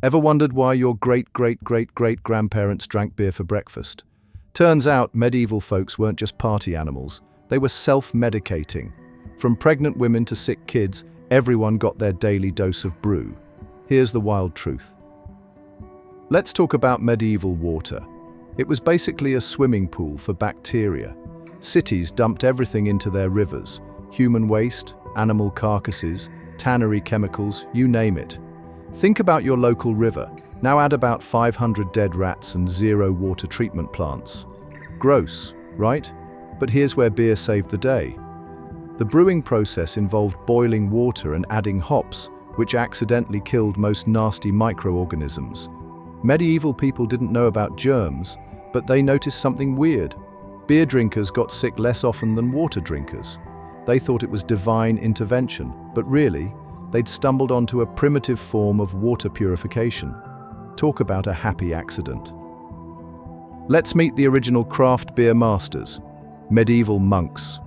Ever wondered why your great-great-great-great-grandparents drank beer for breakfast? Turns out medieval folks weren't just party animals, they were self-medicating. From pregnant women to sick kids, everyone got their daily dose of brew. Here's the wild truth. Let's talk about medieval water. It was basically a swimming pool for bacteria. Cities dumped everything into their rivers. Human waste, animal carcasses, tannery chemicals, you name it. Think about your local river. Now add about 500 dead rats and 0 water treatment plants. Gross, right? But here's where beer saved the day. The brewing process involved boiling water and adding hops, which accidentally killed most nasty microorganisms. Medieval people didn't know about germs, but they noticed something weird. Beer drinkers got sick less often than water drinkers. They thought it was divine intervention, but really, they'd stumbled onto a primitive form of water purification. Talk about a happy accident. Let's meet the original craft beer masters, medieval monks.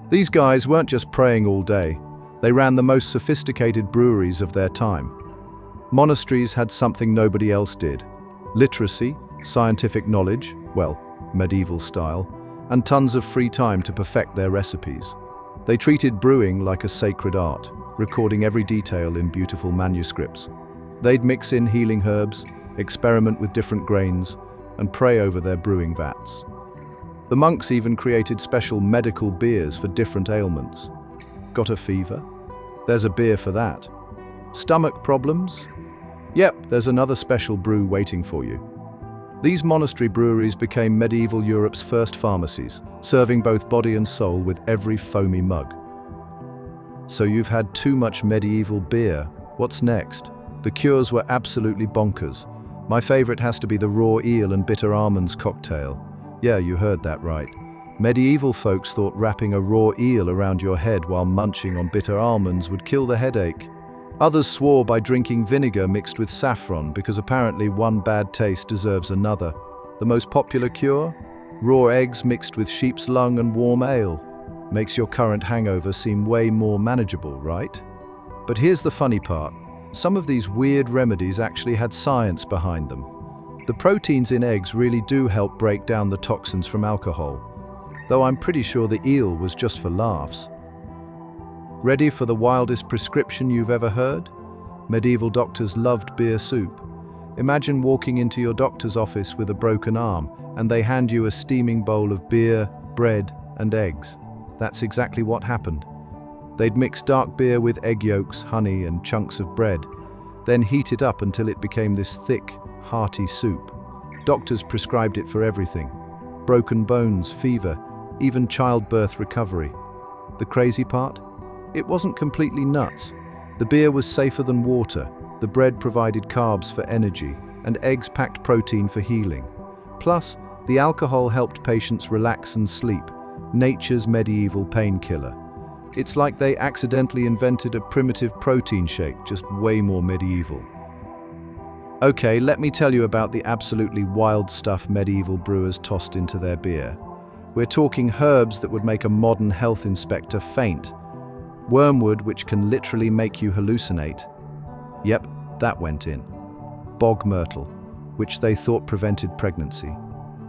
These guys weren't just praying all day, they ran the most sophisticated breweries of their time. Monasteries had something nobody else did: literacy, scientific knowledge, well, medieval style, and tons of free time to perfect their recipes. They treated brewing like a sacred art, recording every detail in beautiful manuscripts. They'd mix in healing herbs, experiment with different grains, and pray over their brewing vats. The monks even created special medical beers for different ailments. Got a fever? There's a beer for that. Stomach problems? Yep, there's another special brew waiting for you. These monastery breweries became medieval Europe's first pharmacies, serving both body and soul with every foamy mug. So you've had too much medieval beer. What's next? The cures were absolutely bonkers. My favorite has to be the raw eel and bitter almonds cocktail. Yeah, you heard that right. Medieval folks thought wrapping a raw eel around your head while munching on bitter almonds would kill the headache. Others swore by drinking vinegar mixed with saffron because apparently one bad taste deserves another. The most popular cure? Raw eggs mixed with sheep's lung and warm ale. Makes your current hangover seem way more manageable, right? But here's the funny part. Some of these weird remedies actually had science behind them. The proteins in eggs really do help break down the toxins from alcohol, though I'm pretty sure the eel was just for laughs. Ready for the wildest prescription you've ever heard? Medieval doctors loved beer soup. Imagine walking into your doctor's office with a broken arm, and they hand you a steaming bowl of beer, bread, and eggs. That's exactly what happened. They'd mix dark beer with egg yolks, honey, and chunks of bread, then heat it up until it became this thick, hearty soup. Doctors prescribed it for everything: broken bones, fever, even childbirth recovery. The crazy part? It wasn't completely nuts. The beer was safer than water, the bread provided carbs for energy, and eggs packed protein for healing. Plus, the alcohol helped patients relax and sleep, nature's medieval painkiller. It's like they accidentally invented a primitive protein shake, just way more medieval. Okay, let me tell you about the absolutely wild stuff medieval brewers tossed into their beer. We're talking herbs that would make a modern health inspector faint. Wormwood, which can literally make you hallucinate. Yep, that went in. Bog myrtle, which they thought prevented pregnancy.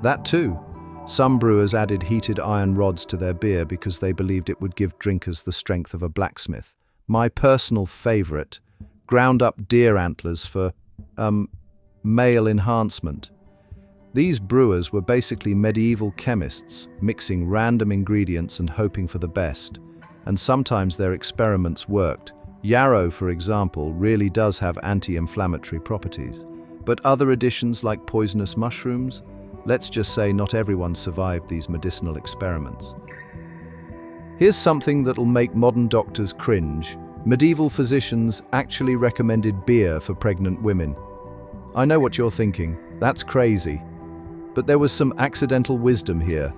That too. Some brewers added heated iron rods to their beer because they believed it would give drinkers the strength of a blacksmith. My personal favorite, ground up deer antlers for, male enhancement. These brewers were basically medieval chemists, mixing random ingredients and hoping for the best. And sometimes their experiments worked. Yarrow, for example, really does have anti-inflammatory properties. But other additions like poisonous mushrooms? Let's just say not everyone survived these medicinal experiments. Here's something that'll make modern doctors cringe. Medieval physicians actually recommended beer for pregnant women. I know what you're thinking, that's crazy. But there was some accidental wisdom here.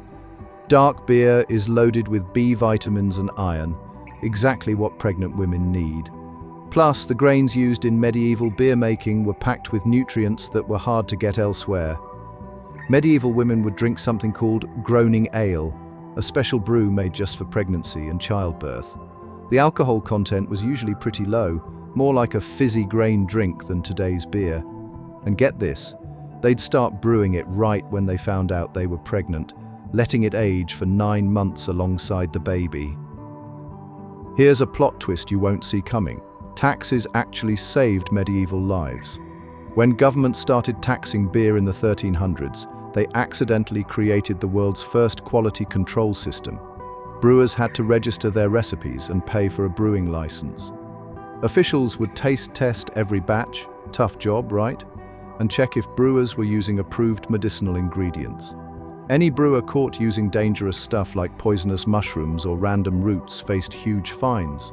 Dark beer is loaded with B vitamins and iron, exactly what pregnant women need. Plus, the grains used in medieval beer making were packed with nutrients that were hard to get elsewhere. Medieval women would drink something called groaning ale, a special brew made just for pregnancy and childbirth. The alcohol content was usually pretty low, more like a fizzy grain drink than today's beer. And get this, they'd start brewing it right when they found out they were pregnant, letting it age for 9 months alongside the baby. Here's a plot twist you won't see coming. Taxes actually saved medieval lives. When governments started taxing beer in the 1300s, they accidentally created the world's first quality control system. Brewers had to register their recipes and pay for a brewing license. Officials would taste test every batch, tough job, right? And check if brewers were using approved medicinal ingredients. Any brewer caught using dangerous stuff like poisonous mushrooms or random roots faced huge fines,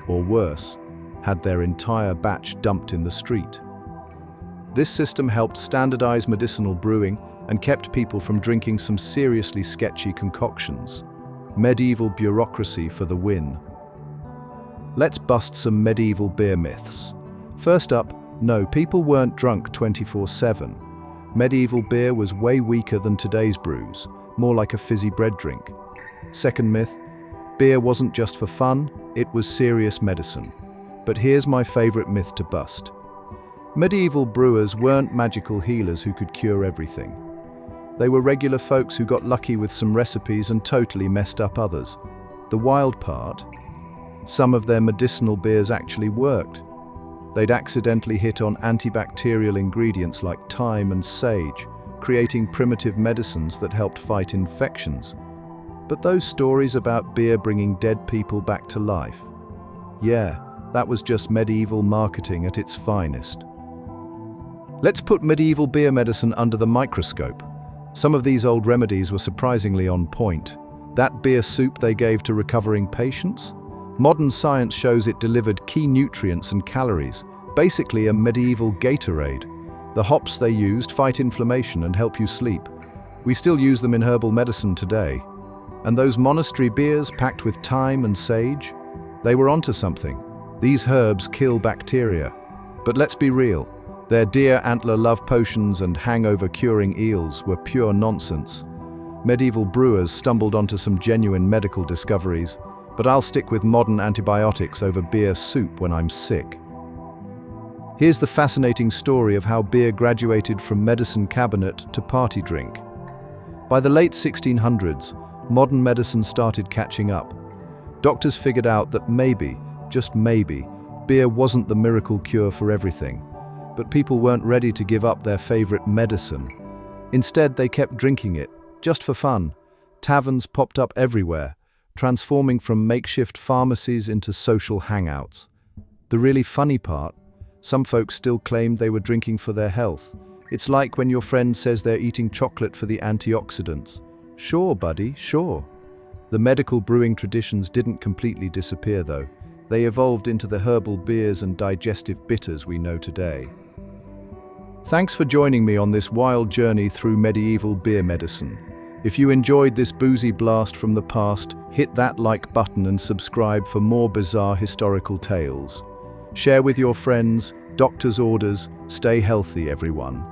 or worse, had their entire batch dumped in the street. This system helped standardize medicinal brewing and kept people from drinking some seriously sketchy concoctions. Medieval bureaucracy for the win. Let's bust some medieval beer myths. First up, no, people weren't drunk 24/7. Medieval beer was way weaker than today's brews, more like a fizzy bread drink. Second myth, beer wasn't just for fun, it was serious medicine. But here's my favorite myth to bust. Medieval brewers weren't magical healers who could cure everything. They were regular folks who got lucky with some recipes and totally messed up others. The wild part? Some of their medicinal beers actually worked. They'd accidentally hit on antibacterial ingredients like thyme and sage, creating primitive medicines that helped fight infections. But those stories about beer bringing dead people back to life? Yeah, that was just medieval marketing at its finest. Let's put medieval beer medicine under the microscope. Some of these old remedies were surprisingly on point. That beer soup they gave to recovering patients? Modern science shows it delivered key nutrients and calories, basically a medieval Gatorade. The hops they used fight inflammation and help you sleep. We still use them in herbal medicine today. And those monastery beers packed with thyme and sage? They were onto something. These herbs kill bacteria. But let's be real, their deer antler love potions and hangover curing eels were pure nonsense. Medieval brewers stumbled onto some genuine medical discoveries, but I'll stick with modern antibiotics over beer soup when I'm sick. Here's the fascinating story of how beer graduated from medicine cabinet to party drink. By the late 1600s, modern medicine started catching up. Doctors figured out that maybe, just maybe, beer wasn't the miracle cure for everything. But people weren't ready to give up their favorite medicine. Instead, they kept drinking it, just for fun. Taverns popped up everywhere, transforming from makeshift pharmacies into social hangouts. The really funny part, some folks still claimed they were drinking for their health. It's like when your friend says they're eating chocolate for the antioxidants. Sure, buddy, sure. The medical brewing traditions didn't completely disappear though. They evolved into the herbal beers and digestive bitters we know today. Thanks for joining me on this wild journey through medieval beer medicine. If you enjoyed this boozy blast from the past, hit that like button and subscribe for more bizarre historical tales. Share with your friends, doctor's orders, stay healthy everyone.